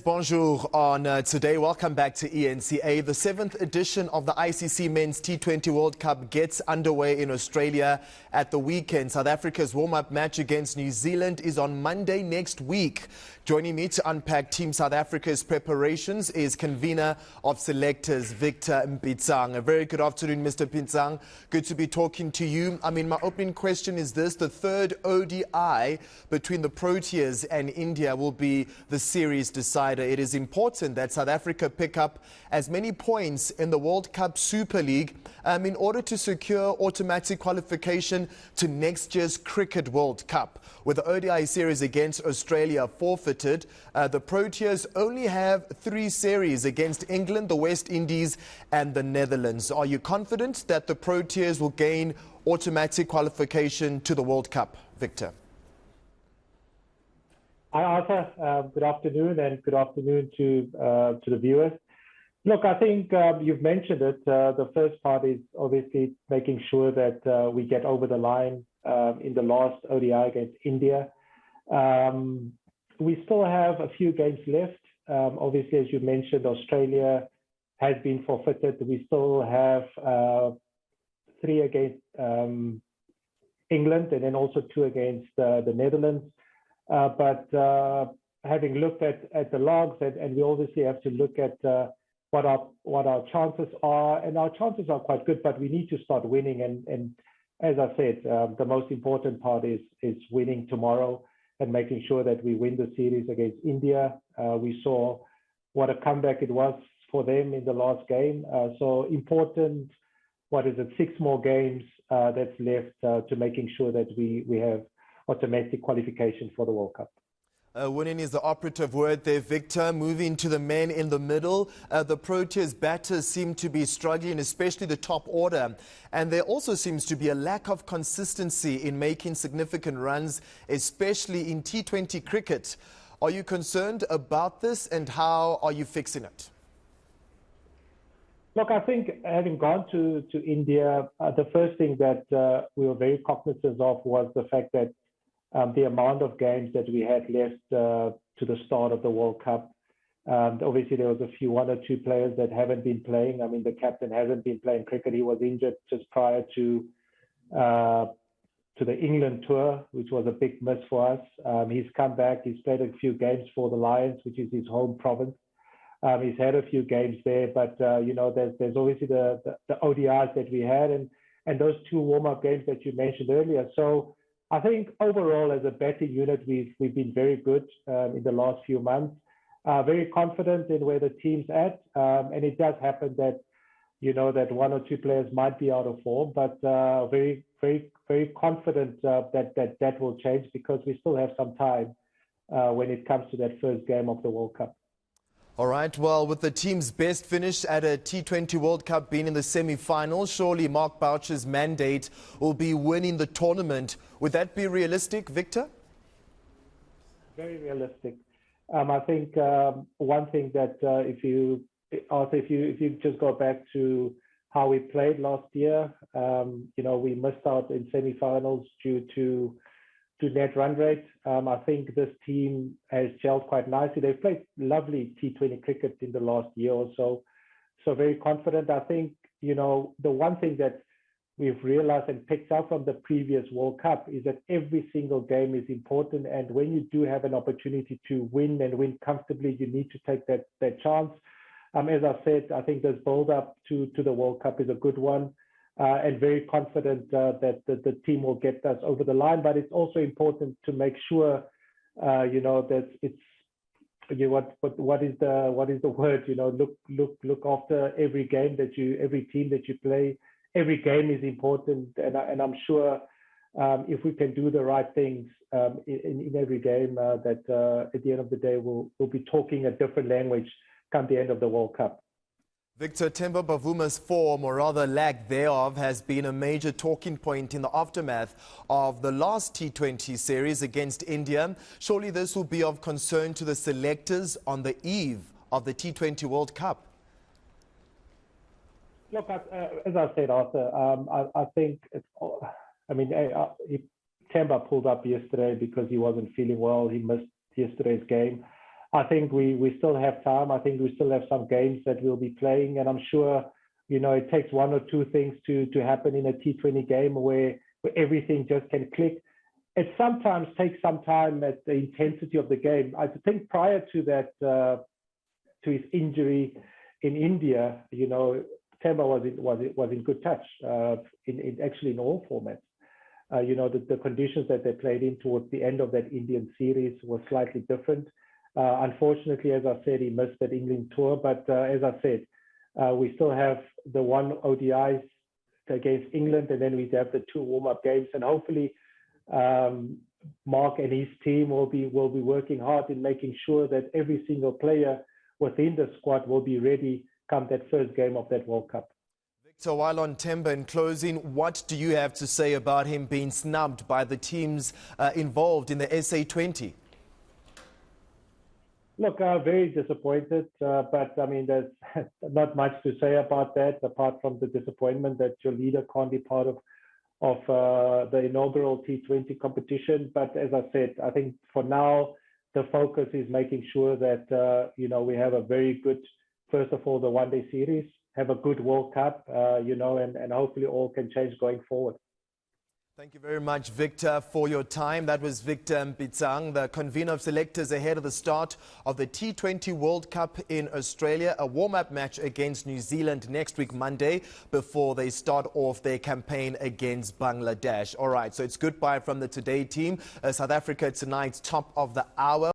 Bonjour on today. Welcome back to eNCA. The 7th edition of the ICC Men's T20 World Cup gets underway in Australia at the weekend. South Africa's warm-up match against New Zealand is on Monday next week. Joining me to unpack Team South Africa's preparations is convener of selectors, Victor Mpitsang. A very good afternoon, Mr. Mpitsang. Good to be talking to you. My opening question is this. The third ODI between the Proteas and India will be the series decider. It is important that South Africa pick up as many points in the World Cup Super League in order to secure automatic qualification to next year's Cricket World Cup. With the ODI series against Australia forfeited, the Proteas only have 3 series against England, the West Indies and the Netherlands. Are you confident that the Proteas will gain automatic qualification to the World Cup, Victor? Hi, Arthur. Good afternoon, and good afternoon to the viewers. Look, I think you've mentioned it. The first part is obviously making sure that we get over the line in the last ODI against India. We still have a few games left. Obviously, as you mentioned, Australia has been forfeited. We still have 3 against England and then also 2 against the Netherlands. But having looked at the logs, and we obviously have to look at what our chances are, and our chances are quite good, but we need to start winning. And as I said, the most important part is winning tomorrow and making sure that we win the series against India. We saw what a comeback it was for them in the last game. So important, 6 more games that's left to making sure that we have automatic qualification for the World Cup. Winning is the operative word there, Victor. Moving to the men in the middle, the Proteas batters seem to be struggling, especially the top order. And there also seems to be a lack of consistency in making significant runs, especially in T20 cricket. Are you concerned about this, and how are you fixing it? Look, I think having gone to India, the first thing that we were very cognizant of was the fact that the amount of games that we had left to the start of the World Cup. Obviously, there was one or two players that haven't been playing. The captain hasn't been playing cricket. He was injured just prior to the England tour, which was a big miss for us. He's come back. He's played a few games for the Lions, which is his home province. He's had a few games there, but there's obviously the ODIs that we had, and those 2 warm-up games that you mentioned earlier. So I think overall, as a batting unit, we've been very good in the last few months. Very confident in where the team's at, and it does happen that that 1 or 2 players might be out of form, but very, very, very confident that will change, because we still have some time when it comes to that first game of the World Cup. All right, well, with the team's best finish at a T20 World Cup being in the semi-finals, surely Mark Boucher's mandate will be winning the tournament. Would that be realistic, Victor? Very realistic. I think one thing that if you just go back to how we played last year, we missed out in semi-finals due to net run rate. I think this team has gelled quite nicely. They've played lovely T20 cricket in the last year or so. So very confident. I think, the one thing that we've realized and picked up from the previous World Cup is that every single game is important. And when you do have an opportunity to win and win comfortably, you need to take that chance. As I said, I think this build-up to the World Cup is a good one. And very confident that the team will get us over the line. But it's also important to make sure, that it's what is the word? Look after every game every team that you play. Every game is important, and I'm sure if we can do the right things in every game, that at the end of the day we'll be talking a different language come the end of the World Cup. Victor, Temba Bavuma's form, or rather lack thereof, has been a major talking point in the aftermath of the last T20 series against India. Surely this will be of concern to the selectors on the eve of the T20 World Cup. Look, as I said, Arthur, I think Temba pulled up yesterday because he wasn't feeling well. He missed yesterday's game. I think we still have time. I think we still have some games that we'll be playing, and I'm sure, it takes one or two things to happen in a T20 game where everything just can click. It sometimes takes some time at the intensity of the game. I think prior to that, to his injury in India, Themba was in good touch, actually in all formats. The conditions that they played in towards the end of that Indian series were slightly different. Unfortunately, as I said, he missed that England tour, but as I said, we still have the one ODIs against England, and then we have the 2 warm-up games, and hopefully Mark and his team will be working hard in making sure that every single player within the squad will be ready come that first game of that World Cup. Victor, while on Themba, in closing, what do you have to say about him being snubbed by the teams involved in the SA20? Look, very disappointed, but I mean, there's not much to say about that apart from the disappointment that your leader can't be part of the inaugural T20 competition. But as I said, I think for now, the focus is making sure that, we have a very good, first of all, the one-day series, have a good World Cup, and hopefully all can change going forward. Thank you very much, Victor, for your time. That was Victor Mpitsang, the convener of selectors ahead of the start of the T20 World Cup in Australia. A warm-up match against New Zealand next week, Monday, before they start off their campaign against Bangladesh. All right, so it's goodbye from the Today team. South Africa tonight, top of the hour.